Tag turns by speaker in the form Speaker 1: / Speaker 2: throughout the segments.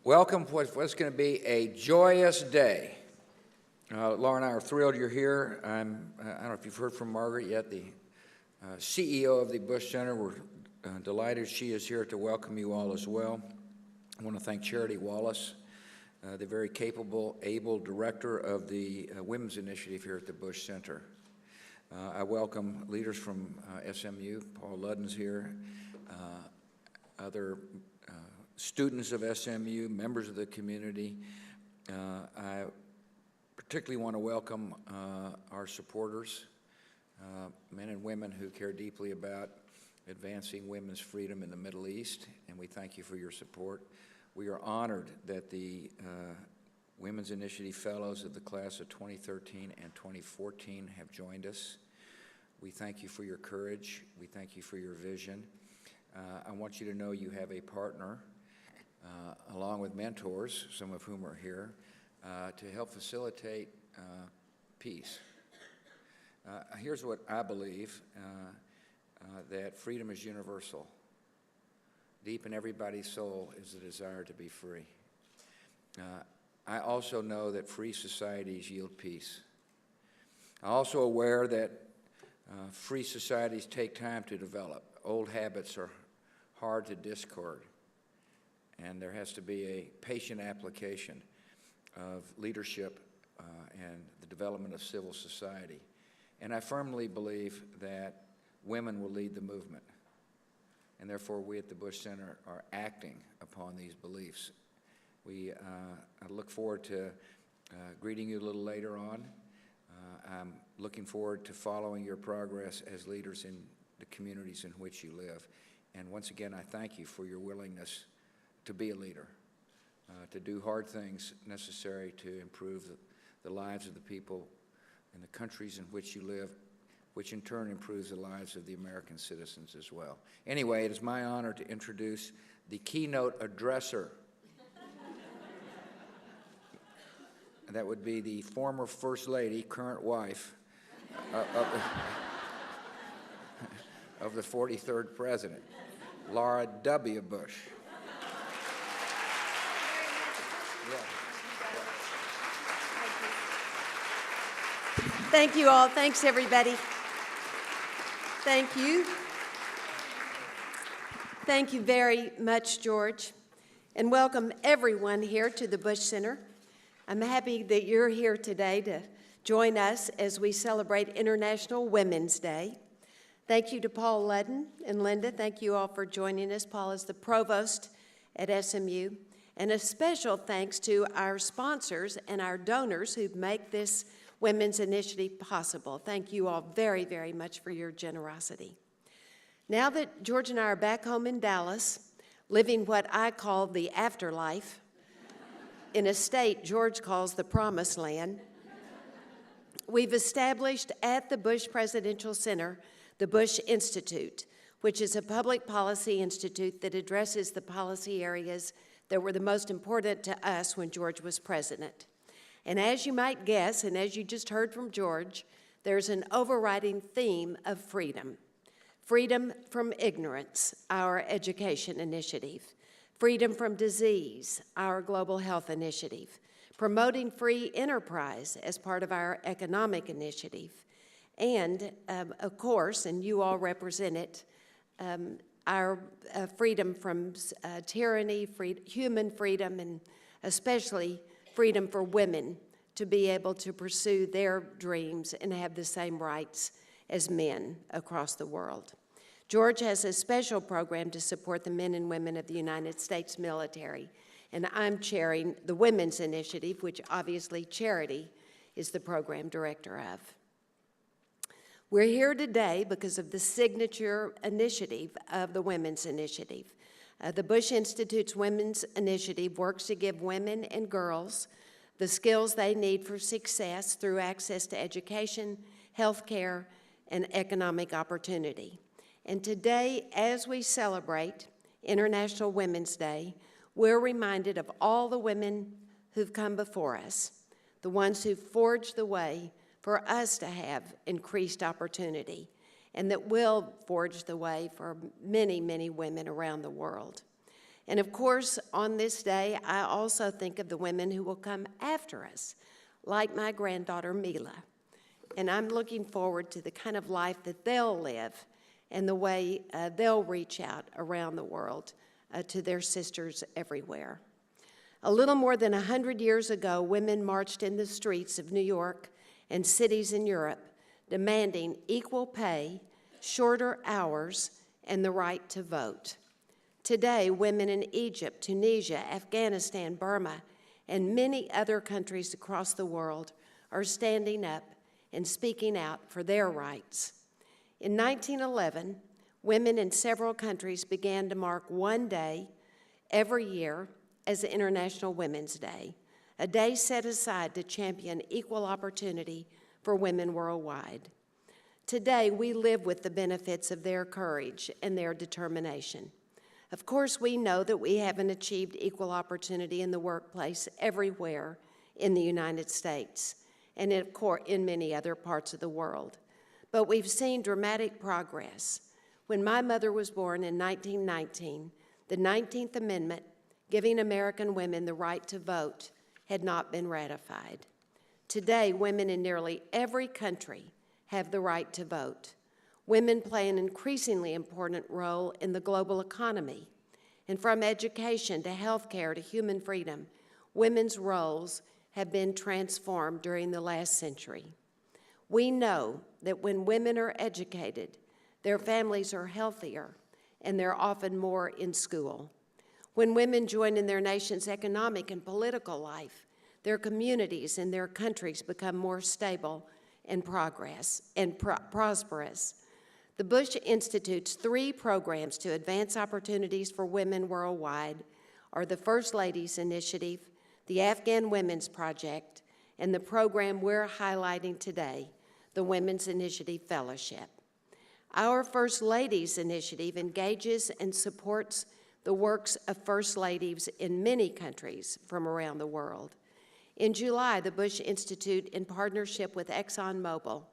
Speaker 1: Welcome to what's going to be a joyous day. Laura and I are thrilled you're here. I don't know if you've heard from Margaret yet, the CEO of the Bush Center. We're delighted she is here to welcome you all as well. I want to thank Charity Wallace, the very capable, able director of the Women's Initiative here at the Bush Center. I welcome leaders from SMU. Paul Ludden's here, other students of SMU, members of the community. I particularly want to welcome our supporters, men and women who care deeply about advancing women's freedom in the Middle East, and we thank you for your support. We are honored that the Women's Initiative Fellows of the class of 2013 and 2014 have joined us. We thank you for your courage. We thank you for your vision. I want you to know you have a partner, along with mentors, some of whom are here, to help facilitate peace. Here's what I believe, that freedom is universal. Deep in everybody's soul is the desire to be free. I also know that free societies yield peace. I'm also aware that free societies take time to develop. Old habits are hard to discard, and there has to be a patient application of leadership and the development of civil society. And I firmly believe that women will lead the movement, and therefore we at the Bush Center are acting upon these beliefs. I look forward to greeting you a little later on. I'm looking forward to following your progress as leaders in the communities in which you live. And once again, I thank you for your willingness to be a leader, to do hard things necessary to improve the lives of the people in the countries in which you live, which in turn improves the lives of the American citizens as well. Anyway, it is my honor to introduce the keynote addresser. That would be the former First Lady, current wife of the 43rd President, Laura W. Bush.
Speaker 2: Thank you all. Thanks, everybody. Thank you. Thank you very much, George. And welcome everyone here to the Bush Center. I'm happy that you're here today to join us as we celebrate International Women's Day. Thank you to Paul Ludden and Linda. Thank you all for joining us. Paul is the provost at SMU. And a special thanks to our sponsors and our donors who make this Women's Initiative possible. Thank you all very, very much for your generosity. Now that George and I are back home in Dallas, living what I call the afterlife, in a state George calls the Promised Land, we've established at the Bush Presidential Center the Bush Institute, which is a public policy institute that addresses the policy areas that were the most important to us when George was president. And as you might guess, and as you just heard from George, there's an overriding theme of freedom. Freedom from ignorance, our education initiative. Freedom from disease, our global health initiative. Promoting free enterprise as part of our economic initiative. And, of course, and you all represent it, our freedom from tyranny, human freedom, and especially freedom for women to be able to pursue their dreams and have the same rights as men across the world. George has a special program to support the men and women of the United States military, and I'm chairing the Women's Initiative, which obviously Charity is the program director of. We're here today because of the signature initiative of the Women's Initiative. The Bush Institute's Women's Initiative works to give women and girls the skills they need for success through access to education, health care, and economic opportunity. And today, as we celebrate International Women's Day, we're reminded of all the women who've come before us, the ones who forged the way for us to have increased opportunity, and that will forge the way for many, many women around the world. And of course, on this day, I also think of the women who will come after us, like my granddaughter, Neila. And I'm looking forward to the kind of life that they'll live and the way they'll reach out around the world to their sisters everywhere. A little more than 100 years ago, women marched in the streets of New York and cities in Europe, demanding equal pay, shorter hours, and the right to vote. Today, women in Egypt, Tunisia, Afghanistan, Burma, and many other countries across the world are standing up and speaking out for their rights. In 1911, women in several countries began to mark one day every year as International Women's Day, a day set aside to champion equal opportunity for women worldwide. Today, we live with the benefits of their courage and their determination. Of course, we know that we haven't achieved equal opportunity in the workplace everywhere in the United States and in many other parts of the world. But we've seen dramatic progress. When my mother was born in 1919, the 19th Amendment, giving American women the right to vote, had not been ratified. Today, women in nearly every country have the right to vote. Women play an increasingly important role in the global economy. And from education to healthcare to human freedom, women's roles have been transformed during the last century. We know that when women are educated, their families are healthier and they're often more in school. When women join in their nation's economic and political life, their communities and their countries become more stable and prosperous. The Bush Institute's 3 programs to advance opportunities for women worldwide are the First Ladies Initiative, the Afghan Women's Project, and the program we're highlighting today, the Women's Initiative Fellowship. Our First Ladies Initiative engages and supports the works of First Ladies in many countries from around the world. In July, the Bush Institute, in partnership with ExxonMobil,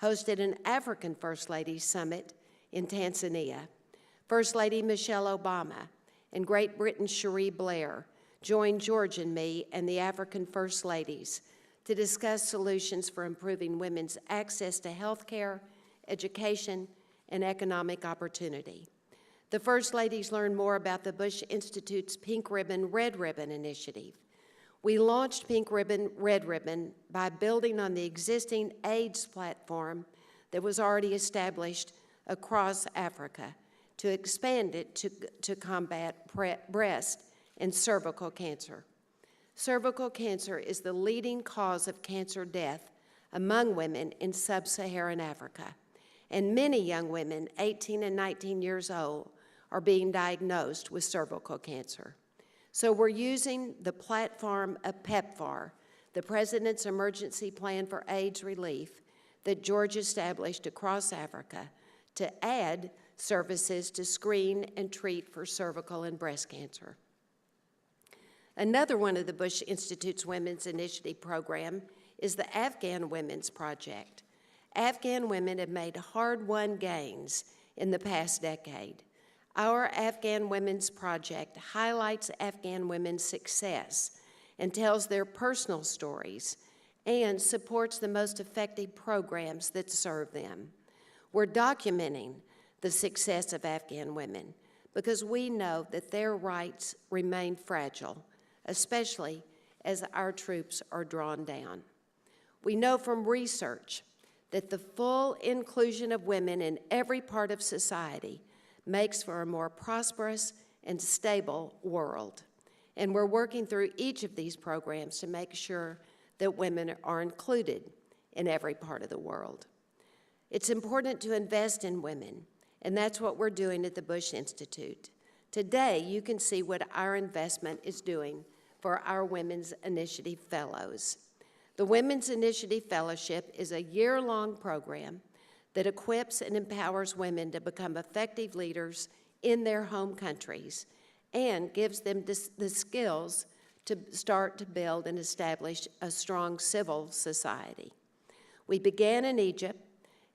Speaker 2: hosted an African First Ladies Summit in Tanzania. First Lady Michelle Obama and Great Britain's Cherie Blair joined George and me and the African First Ladies to discuss solutions for improving women's access to health care, education, and economic opportunity. The First Ladies learned more about the Bush Institute's Pink Ribbon, Red Ribbon initiative. We launched Pink Ribbon, Red Ribbon by building on the existing AIDS platform that was already established across Africa to expand it to combat breast and cervical cancer. Cervical cancer is the leading cause of cancer death among women in sub-Saharan Africa, and many young women, 18 and 19 years old, are being diagnosed with cervical cancer. So we're using the platform of PEPFAR, the President's Emergency Plan for AIDS Relief, that George established across Africa to add services to screen and treat for cervical and breast cancer. Another one of the Bush Institute's Women's Initiative program is the Afghan Women's Project. Afghan women have made hard-won gains in the past decade. Our Afghan Women's Project highlights Afghan women's success and tells their personal stories and supports the most effective programs that serve them. We're documenting the success of Afghan women because we know that their rights remain fragile, especially as our troops are drawn down. We know from research that the full inclusion of women in every part of society makes for a more prosperous and stable world. And we're working through each of these programs to make sure that women are included in every part of the world. It's important to invest in women, and that's what we're doing at the Bush Institute. Today, you can see what our investment is doing for our Women's Initiative Fellows. The Women's Initiative Fellowship is a year-long program that equips and empowers women to become effective leaders in their home countries and gives them the skills to start to build and establish a strong civil society. We began in Egypt,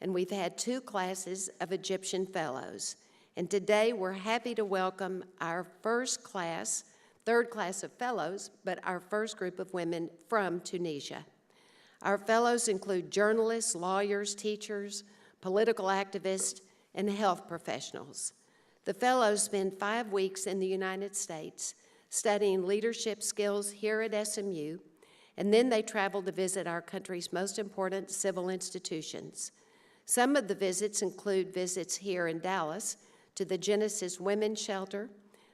Speaker 2: and we've had 2 classes of Egyptian fellows, And today we're happy to welcome our first class, third class of fellows, but our first group of women from Tunisia. Our fellows include journalists, lawyers, teachers, political activists, and health professionals. The fellows spend 5 weeks in the United States studying leadership skills here at SMU, and then they travel to visit our country's most important civil institutions. Some of the visits include visits here in Dallas to the Genesis Women's Shelter,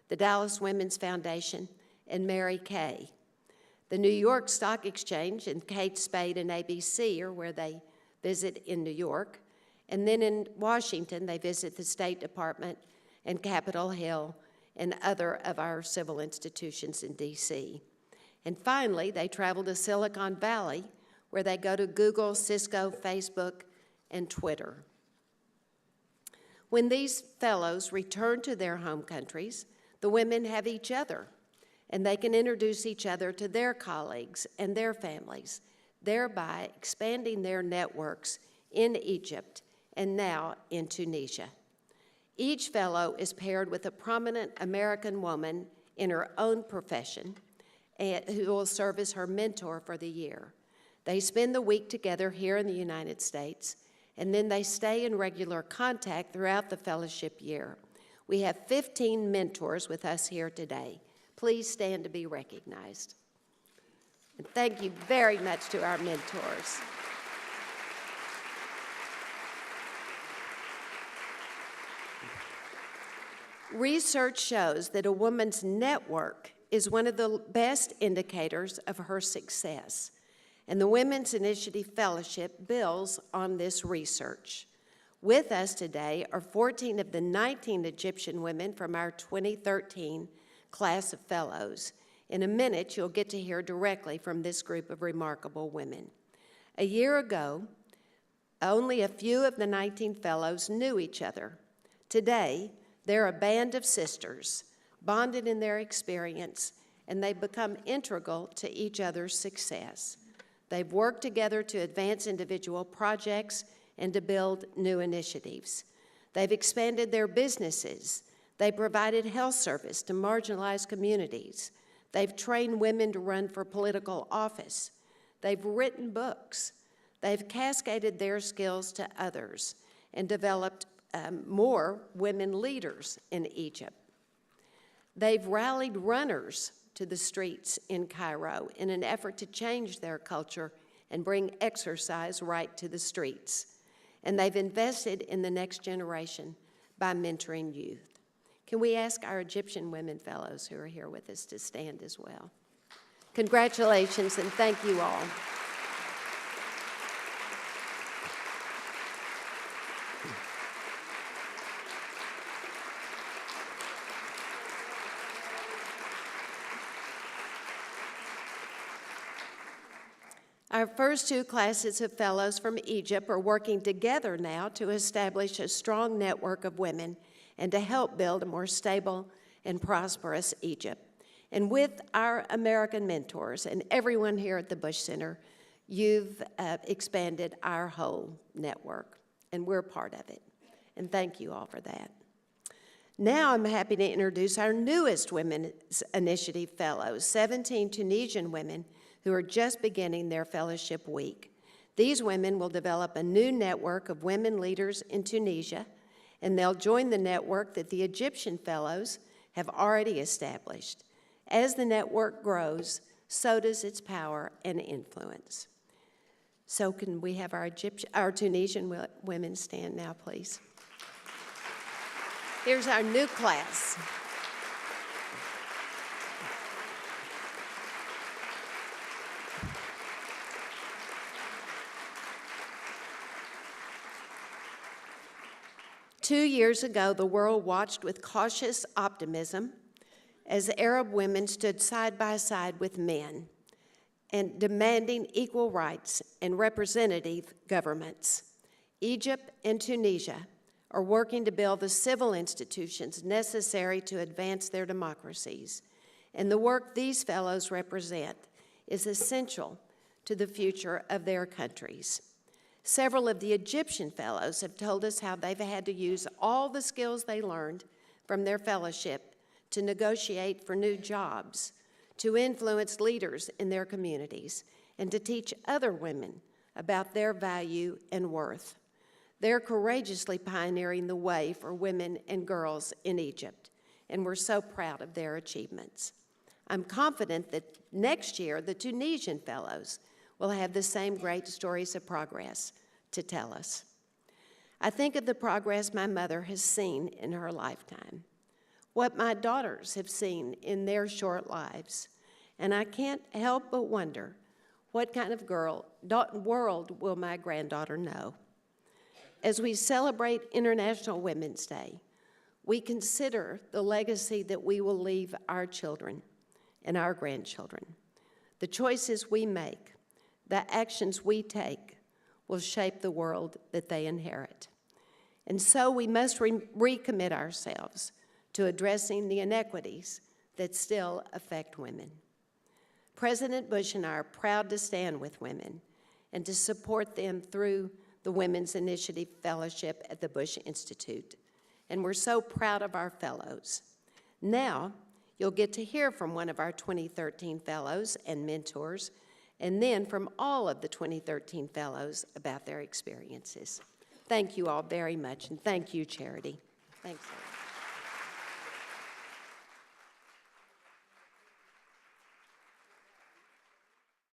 Speaker 2: the Dallas Women's Foundation, and Mary Kay. The New York Stock Exchange and Kate Spade and ABC are where they visit in New York. And then in Washington, they visit the State Department and Capitol Hill and other of our civil institutions in D.C. And finally, they travel to Silicon Valley, where they go to Google, Cisco, Facebook, and Twitter. When these fellows return to their home countries, the women have each other, and they can introduce each other to their colleagues and their families, thereby expanding their networks in Egypt and now in Tunisia. Each fellow is paired with a prominent American woman in her own profession who will serve as her mentor for the year. They spend the week together here in the United States, and then they stay in regular contact throughout the fellowship year. We have 15 mentors with us here today. Please stand to be recognized. And thank you very much to our mentors. Research shows that a woman's network is one of the best indicators of her success, and the Women's Initiative Fellowship builds on this research. With us today are 14 of the 19 Egyptian women from our 2013 class of fellows. In a minute, you'll get to hear directly from this group of remarkable women. A year ago, only a few of the 19 fellows knew each other. Today, they're a band of sisters, bonded in their experience, and they've become integral to each other's success. They've worked together to advance individual projects and to build new initiatives. They've expanded their businesses. They provided health service to marginalized communities. They've trained women to run for political office. They've written books. They've cascaded their skills to others and developed more women leaders in Egypt. They've rallied runners to the streets in Cairo in an effort to change their culture and bring exercise right to the streets. And they've invested in the next generation by mentoring youth. Can we ask our Egyptian women fellows who are here with us to stand as well? Congratulations, and thank you all. Our first 2 classes of fellows from Egypt are working together now to establish a strong network of women and to help build a more stable and prosperous Egypt. And with our American mentors and everyone here at the Bush Center, you've expanded our whole network, and we're part of it. And thank you all for that. Now I'm happy to introduce our newest Women's Initiative Fellows, 17 Tunisian women who are just beginning their fellowship week. These women will develop a new network of women leaders in Tunisia, and they'll join the network that the Egyptian fellows have already established. As the network grows, so does its power and influence. So can we have our Tunisian women stand now, please? Here's our new class. Two years ago, the world watched with cautious optimism as Arab women stood side by side with men and demanding equal rights and representative governments. Egypt and Tunisia are working to build the civil institutions necessary to advance their democracies, and the work these fellows represent is essential to the future of their countries. Several of the Egyptian fellows have told us how they've had to use all the skills they learned from their fellowship to negotiate for new jobs, to influence leaders in their communities, and to teach other women about their value and worth. They're courageously pioneering the way for women and girls in Egypt, and we're so proud of their achievements. I'm confident that next year the Tunisian fellows will have the same great stories of progress to tell us. I think of the progress my mother has seen in her lifetime, what my daughters have seen in their short lives, and I can't help but wonder, what kind of world will my granddaughter know? As we celebrate International Women's Day, we consider the legacy that we will leave our children and our grandchildren. The choices we make, the actions we take, will shape the world that they inherit. And so we must recommit ourselves to addressing the inequities that still affect women. President Bush and I are proud to stand with women and to support them through the Women's Initiative Fellowship at the Bush Institute. And we're so proud of our fellows. Now, you'll get to hear from one of our 2013 fellows and mentors, and then from all of the 2013 fellows about their experiences. Thank you all very much, and thank you, Charity. Thanks.